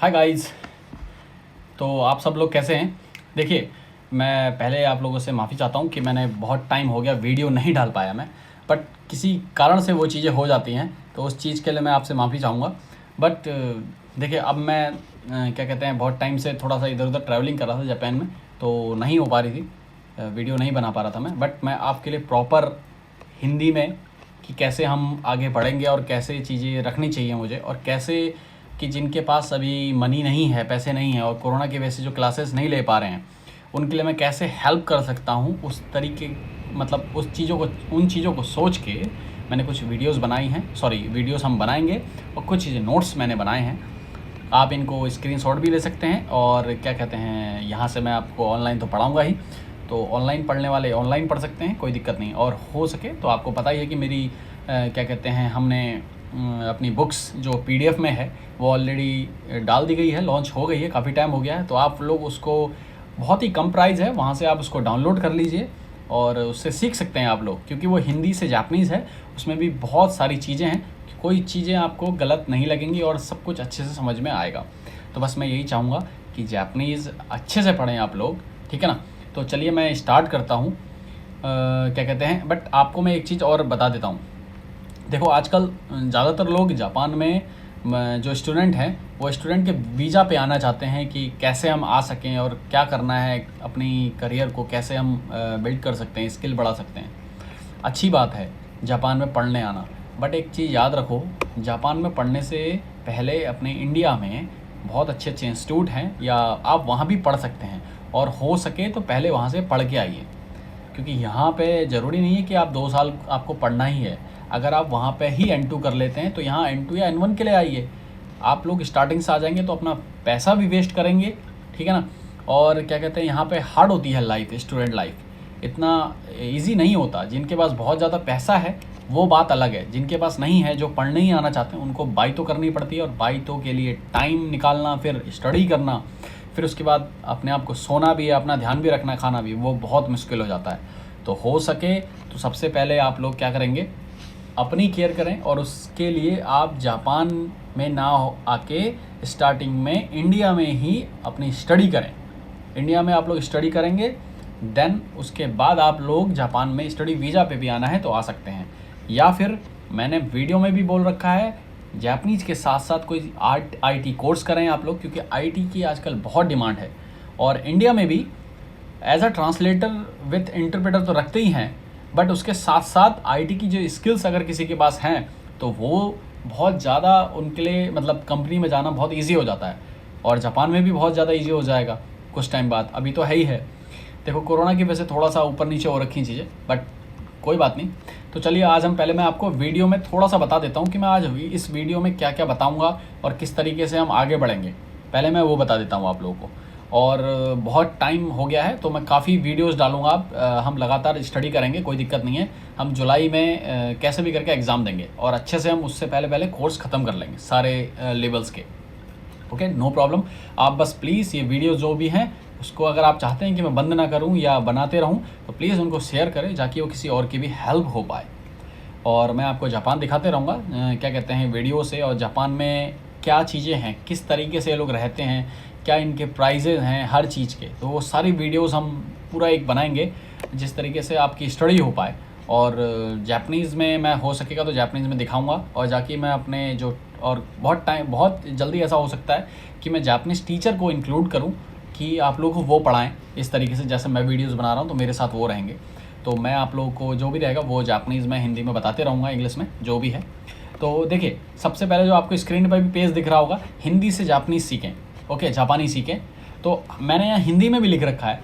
Hi guys. तो आप सब लोग कैसे हैं? देखिए, मैं पहले आप लोगों से माफ़ी चाहता हूँ कि मैंने बहुत टाइम हो गया वीडियो नहीं डाल पाया मैं, बट किसी कारण से वो चीज़ें हो जाती हैं, तो उस चीज़ के लिए मैं आपसे माफ़ी चाहूँगा। बट देखिए, अब मैं क्या कहते हैं, बहुत टाइम से थोड़ा सा इधर उधर ट्रैवलिंग कर रहा था जापान में, तो नहीं हो पा रही थी, वीडियो नहीं बना पा रहा था मैं। बट मैं आपके लिए प्रॉपर हिंदी में कि कैसे हम आगे बढ़ेंगे और कैसे चीज़ें रखनी चाहिए मुझे, और कैसे कि जिनके पास अभी मनी नहीं है, पैसे नहीं हैं, और कोरोना की वजह से जो क्लासेस नहीं ले पा रहे हैं, उनके लिए मैं कैसे हेल्प कर सकता हूँ, उस तरीके मतलब उन चीज़ों को सोच के मैंने कुछ वीडियोस बनाई हैं। सॉरी, वीडियोस हम बनाएंगे, और कुछ चीज़ें नोट्स मैंने बनाए हैं। आप इनको स्क्रीनशॉट भी ले सकते हैं, और क्या कहते हैं, यहाँ से मैं आपको ऑनलाइन तो पढ़ाऊँगा ही, तो ऑनलाइन पढ़ने वाले ऑनलाइन पढ़ सकते हैं, कोई दिक्कत नहीं। और हो सके तो आपको पता ही है कि मेरी क्या कहते हैं, हमने अपनी बुक्स जो पीडीएफ में है वो ऑलरेडी डाल दी गई है, लॉन्च हो गई है, काफ़ी टाइम हो गया है। तो आप लोग उसको, बहुत ही कम प्राइस है, वहाँ से आप उसको डाउनलोड कर लीजिए और उससे सीख सकते हैं आप लोग, क्योंकि वो हिंदी से जापानीज़ है। उसमें भी बहुत सारी चीज़ें हैं, कोई चीज़ें आपको गलत नहीं लगेंगी और सब कुछ अच्छे से समझ में आएगा। तो बस मैं यही चाहूँगा कि जापानीज़ अच्छे से पढ़ें आप लोग, ठीक है ना। तो चलिए मैं स्टार्ट करता हूँ। क्या कहते हैं, बट आपको मैं एक चीज़ और बता देता हूँ। देखो, आजकल ज़्यादातर लोग जापान में जो स्टूडेंट हैं, वो स्टूडेंट के वीज़ा पे आना चाहते हैं कि कैसे हम आ सकें और क्या करना है, अपनी करियर को कैसे हम बिल्ड कर सकते हैं, स्किल बढ़ा सकते हैं। अच्छी बात है जापान में पढ़ने आना, बट एक चीज़ याद रखो, जापान में पढ़ने से पहले अपने इंडिया में बहुत अच्छे अच्छे इंस्टीट्यूट हैं, या आप वहाँ भी पढ़ सकते हैं, और हो सके तो पहले वहाँ से पढ़ के आइए, क्योंकि यहाँ पे ज़रूरी नहीं है कि आप 2 साल आपको पढ़ना ही है। अगर आप वहाँ पे ही N2 कर लेते हैं तो यहाँ N2 या N1 के लिए आइए। आप लोग स्टार्टिंग से आ जाएंगे तो अपना पैसा भी वेस्ट करेंगे, ठीक है ना। और क्या कहते हैं, यहाँ पे हार्ड होती है लाइफ, स्टूडेंट लाइफ इतना इजी नहीं होता। जिनके पास बहुत ज़्यादा पैसा है वो बात अलग है, जिनके पास नहीं है, जो पढ़ने ही आना चाहते हैं, उनको बाई तो करनी पड़ती है, और बाई तो के लिए टाइम निकालना, फिर स्टडी करना, फिर उसके बाद अपने आप को सोना भी है, अपना ध्यान भी रखना, खाना भी, वो बहुत मुश्किल हो जाता है। तो हो सके तो सबसे पहले आप लोग क्या करेंगे, अपनी केयर करें, और उसके लिए आप जापान में ना आके स्टार्टिंग में इंडिया में ही अपनी स्टडी करें। इंडिया में आप लोग स्टडी करेंगे, देन उसके बाद आप लोग जापान में स्टडी वीज़ा पे भी आना है तो आ सकते हैं। या फिर मैंने वीडियो में भी बोल रखा है, जापानीज़ के साथ साथ कोई आईटी कोर्स करें आप लोग, क्योंकि आईटी की आजकल बहुत डिमांड है। और इंडिया में भी as a translator with interpreter तो रखते ही हैं, बट उसके साथ साथ आईटी की जो स्किल्स अगर किसी के पास हैं तो वो बहुत ज़्यादा उनके लिए, मतलब कंपनी में जाना बहुत इजी हो जाता है, और जापान में भी बहुत ज़्यादा इजी हो जाएगा कुछ टाइम बाद। अभी तो है ही है, देखो कोरोना की वजह से थोड़ा सा ऊपर नीचे हो रखी चीज़ें, बट कोई बात नहीं। तो चलिए, आज हम पहले मैं आपको वीडियो में थोड़ा सा बता देता हूँ कि मैं आज इस वीडियो में क्या क्या बताऊँगा और किस तरीके से हम आगे बढ़ेंगे। पहले मैं वो बता देता हूँ आप लोगों को। और बहुत टाइम हो गया है तो मैं काफ़ी वीडियोस डालूंगा। हम लगातार स्टडी करेंगे, कोई दिक्कत नहीं है। हम जुलाई में कैसे भी करके एग्ज़ाम देंगे, और अच्छे से हम उससे पहले पहले कोर्स ख़त्म कर लेंगे सारे लेवल्स के। Okay, no problem. आप बस प्लीज़ ये वीडियो जो भी हैं उसको, अगर आप चाहते हैं कि मैं बंद ना करूं या बनाते रहूं, तो प्लीज़ उनको शेयर करें, ताकि वो किसी और की भी हेल्प हो पाए। और मैं आपको जापान दिखाते रहूँगा क्या कहते हैं वीडियो से, और जापान में क्या चीज़ें हैं, किस तरीके से ये लोग रहते हैं, क्या इनके प्राइजेज़ हैं हर चीज़ के। तो वो सारी वीडियोस हम पूरा एक बनाएंगे जिस तरीके से आपकी स्टडी हो पाए। और जापानीज़ में मैं हो सकेगा तो जापानीज़ में दिखाऊंगा, और जाके मैं अपने जो, और बहुत जल्दी ऐसा हो सकता है कि मैं जापानीज़ टीचर को इंक्लूड करूं कि आप लोगों को वो पढ़ाएं इस तरीके से, जैसे मैं वीडियोज़ बना रहा हूँ तो मेरे साथ वो रहेंगे। तो मैं आप लोगों को जो भी रहेगा वो जापानीज़ में, हिंदी में बताते रहूँगा, इंग्लिश में जो भी है। तो देखिए, सबसे पहले जो आपको स्क्रीन पर भी पेज दिख रहा होगा, हिंदी से जापानीज़ सीखें, ओके, जापानी सीखें। तो मैंने यहाँ हिंदी में भी लिख रखा है।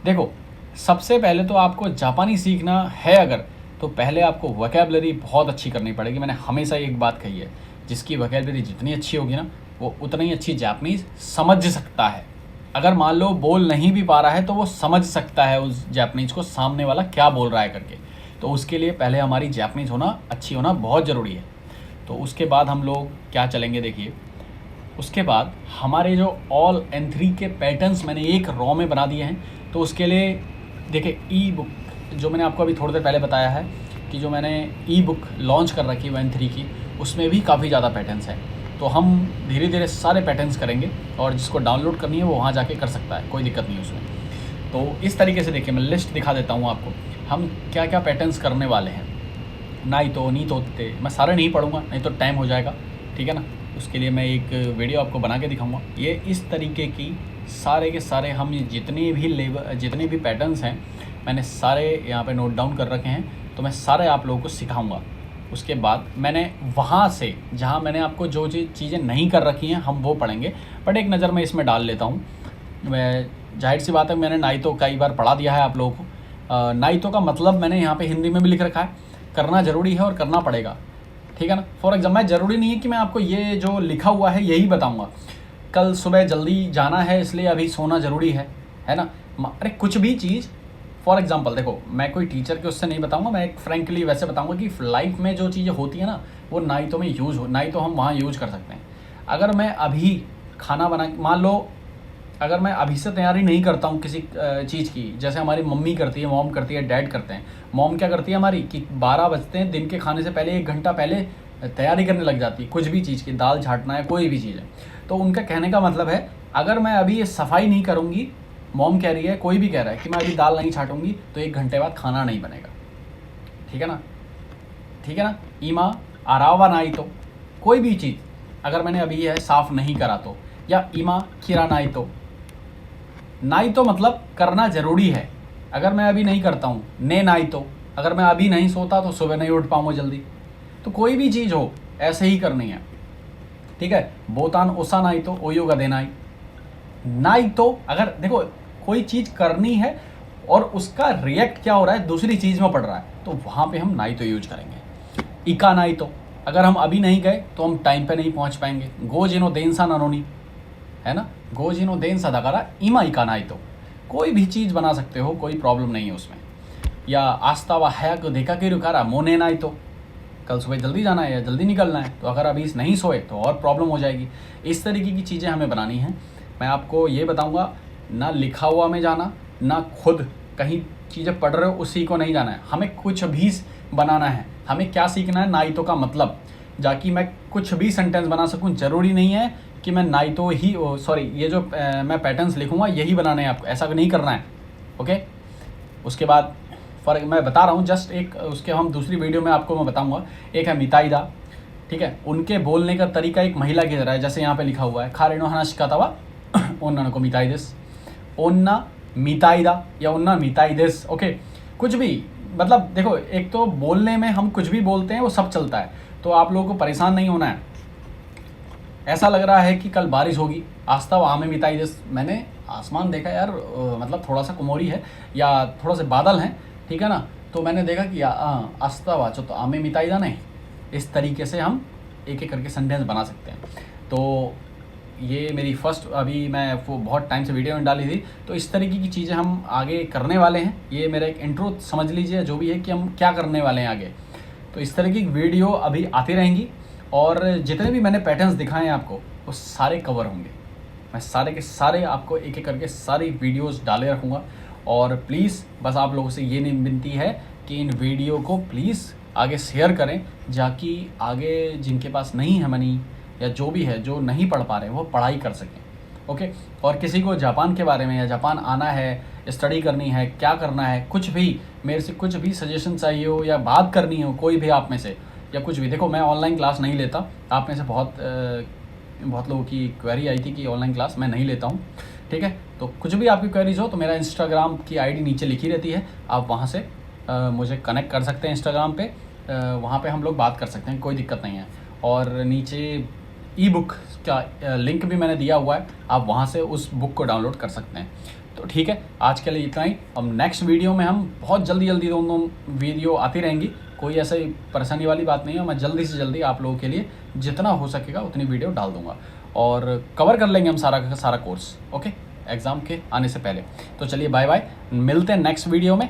देखो, सबसे पहले तो आपको जापानी सीखना है अगर, तो पहले आपको वोकैबलरी बहुत अच्छी करनी पड़ेगी। मैंने हमेशा एक बात कही है, जिसकी वोकैबलरी जितनी अच्छी होगी ना, वो उतनी अच्छी जापानीज़ समझ सकता है। अगर मान लो बोल नहीं भी पा रहा है तो वो समझ सकता है उस जापानीज़ को, सामने वाला क्या बोल रहा है करके। तो उसके लिए पहले हमारी जापानीज़ होना, अच्छी होना बहुत ज़रूरी है। तो उसके बाद हम लोग क्या चलेंगे, देखिए, उसके बाद हमारे जो ऑल N3 के पैटर्न्स मैंने एक रॉ में बना दिए हैं। तो उसके लिए देखिए, ई बुक जो मैंने आपको अभी थोड़ी देर पहले बताया है कि जो मैंने ई बुक लॉन्च कर रखी है N3 की, उसमें भी काफ़ी ज़्यादा पैटर्न्स हैं। तो हम धीरे धीरे सारे पैटर्न्स करेंगे, और जिसको डाउनलोड करनी है वो वहाँ जाके कर सकता है, कोई दिक्कत नहीं उसमें। तो इस तरीके से देखिए, मैं लिस्ट दिखा देता हूँ आपको, हम क्या क्या पैटर्न्स करने वाले हैं। नाइतो, नीतो, ते, मैं सारे नहीं पढ़ूँगा, नहीं तो टाइम हो जाएगा, ठीक है ना। उसके लिए मैं एक वीडियो आपको बना के दिखाऊँगा। ये इस तरीके की सारे के सारे हम जितने भी पैटर्न्स हैं मैंने सारे यहाँ पे नोट डाउन कर रखे हैं, तो मैं सारे आप लोगों को सिखाऊंगा। उसके बाद मैंने वहाँ से जहाँ मैंने आपको जो चीज़ें नहीं कर रखी हैं हम वो पढ़ेंगे, बट एक नज़र मैं इसमें डाल लेता हूँ। मैं जाहिर सी बात है, मैंने नाइतो कई बार पढ़ा दिया है आप लोगों को। नाइतो का मतलब मैंने यहाँ पे हिंदी में भी लिख रखा है, करना ज़रूरी है और करना पड़ेगा, ठीक है ना। फॉर एग्जाम्पल, ज़रूरी नहीं है कि मैं आपको ये जो लिखा हुआ है यही बताऊँगा। कल सुबह जल्दी जाना है इसलिए अभी सोना ज़रूरी है ना। अरे कुछ भी चीज़, फॉर एग्जांपल देखो, मैं कोई टीचर के उससे नहीं बताऊंगा, मैं एक फ्रेंकली वैसे बताऊंगा कि लाइफ में जो चीज़ें होती है ना वो ना ही तो में यूज़ हो, ना ही तो हम वहाँ यूज़ कर सकते हैं। अगर मैं अभी खाना बना, मान लो अगर मैं अभी से तैयारी नहीं करता हूँ किसी चीज़ की, जैसे हमारी मम्मी करती है, मॉम करती है, डैड करते हैं। मॉम क्या करती है हमारी कि 12 बजते हैं, दिन के खाने से पहले 1 घंटा पहले तैयारी करने लग जाती है, कुछ भी चीज़ की, दाल छाटना है, कोई भी चीज़ है। तो उनका कहने का मतलब है, अगर मैं अभी ये सफाई नहीं करूँगी, मॉम कह रही है, कोई भी कह रहा है कि मैं अभी दाल नहीं छाटूंगी, तो 1 घंटे बाद खाना नहीं बनेगा, ठीक है ना, ठीक है ना। ईमा आरावा नाई तो, कोई भी चीज़ अगर मैंने अभी यह साफ़ नहीं करा तो, या ईमा किरा नाई तो, नाई तो मतलब करना ज़रूरी है, अगर मैं अभी नहीं करता हूँ। ने नाई तो, अगर मैं अभी नहीं सोता तो सुबह नहीं उठ पाऊँगा जल्दी। तो कोई भी चीज़ हो ऐसे ही करनी है, ठीक है। बोतान ओसा नाई तो ओयो का देनाई, नाई तो अगर देखो कोई चीज़ करनी है और उसका रिएक्ट क्या हो रहा है, दूसरी चीज़ में पड़ रहा है, तो वहाँ पे हम नाई तो यूज करेंगे। इका नाई तो, अगर हम अभी नहीं गए तो हम टाइम पे नहीं पहुँच पाएंगे। गो जिनो देनसा ननोनी, है ना, गो जिनो देनसा दकारा इमा इका नाई तो, कोई भी चीज़ बना सकते हो, कोई प्रॉब्लम नहीं है उसमें। या आस्ता व है को देखा कि रुकारा मोने नाई तो, कल सुबह जल्दी जाना है या जल्दी निकलना है, तो अगर अभी नहीं सोए तो और प्रॉब्लम हो जाएगी। इस तरीके की चीज़ें हमें बनानी हैं। मैं आपको ये बताऊंगा, ना लिखा हुआ में जाना, ना खुद कहीं चीज़ें पढ़ रहे हो उसी को नहीं जाना है, हमें कुछ भी बनाना है। हमें क्या सीखना है, नाइतो का मतलब, जाकि मैं कुछ भी सेंटेंस बना सकूं। ज़रूरी नहीं है कि मैं नाइतो ही ये जो मैं पैटर्न्स लिखूंगा यही बनाने हैं आपको, ऐसा नहीं करना है, ओके। उसके बाद फ़र्क मैं बता रहा हूँ जस्ट एक, उसके हम दूसरी वीडियो में आपको मैं बताऊँगा। एक है मिताईदा, ठीक है, उनके बोलने का तरीका एक महिला की तरह है, जैसे यहाँ पे लिखा हुआ है खारेनो हनाशिकातावा ओन्ना को मिताईदेस, ओन्ना मिताईदा या ओन्ना मिताईदेस, ओके। कुछ भी मतलब देखो, एक तो बोलने में हम कुछ भी बोलते हैं वो सब चलता है, तो आप लोगों को परेशान नहीं होना है। ऐसा लग रहा है कि कल बारिश होगी, आस्था वहाँ में मिताईदेस, मैंने आसमान देखा यार, मतलब थोड़ा सा कुमोरी है या थोड़ा से बादल हैं, ठीक है ना, तो मैंने देखा कि आस्था वाचो तो आमे मिताईदा नहीं। इस तरीके से हम एक एक करके सेंटेंस बना सकते हैं। तो ये मेरी फर्स्ट, अभी मैं वो बहुत टाइम से वीडियो में डाली थी, तो इस तरीके की चीज़ें हम आगे करने वाले हैं। ये मेरा एक इंट्रो समझ लीजिए जो भी है कि हम क्या करने वाले हैं आगे। तो इस तरह की वीडियो अभी आती रहेंगी, और जितने भी मैंने पैटर्न्स दिखाए हैं आपको वो सारे कवर होंगे। मैं सारे के सारे आपको एक एक करके सारी वीडियोज़ डाले रखूँगा। और प्लीज़ बस आप लोगों से ये नहीं विनती है कि इन वीडियो को प्लीज़ आगे शेयर करें, जाकि आगे जिनके पास नहीं है मनी या जो भी है, जो नहीं पढ़ पा रहे वो पढ़ाई कर सकें, ओके। और किसी को जापान के बारे में या जापान आना है, स्टडी करनी है, क्या करना है, कुछ भी मेरे से कुछ भी सजेशन चाहिए हो या बात करनी हो कोई भी आप में से, या कुछ भी, देखो मैं ऑनलाइन क्लास नहीं लेता। आप में से बहुत लोगों की क्वेरी आई थी कि ऑनलाइन क्लास मैं नहीं लेता हूँ, ठीक है। तो कुछ भी आपकी क्वेरीज हो तो मेरा इंस्टाग्राम की आईडी नीचे लिखी रहती है, आप वहाँ से मुझे कनेक्ट कर सकते हैं इंस्टाग्राम पे, वहाँ पे हम लोग बात कर सकते हैं, कोई दिक्कत नहीं है। और नीचे ई बुक का लिंक भी मैंने दिया हुआ है, आप वहाँ से उस बुक को डाउनलोड कर सकते हैं। तो ठीक है, आज के लिए इतना ही। अब नेक्स्ट वीडियो में हम बहुत जल्दी दोनों वीडियो आती रहेंगी, कोई ऐसा परेशानी वाली बात नहीं है। मैं जल्दी से जल्दी आप लोगों के लिए जितना हो सकेगा उतनी वीडियो डाल दूंगा, और कवर कर लेंगे हम सारा का सारा कोर्स, ओके, एग्ज़ाम के आने से पहले। तो चलिए बाय बाय, मिलते हैं नेक्स्ट वीडियो में।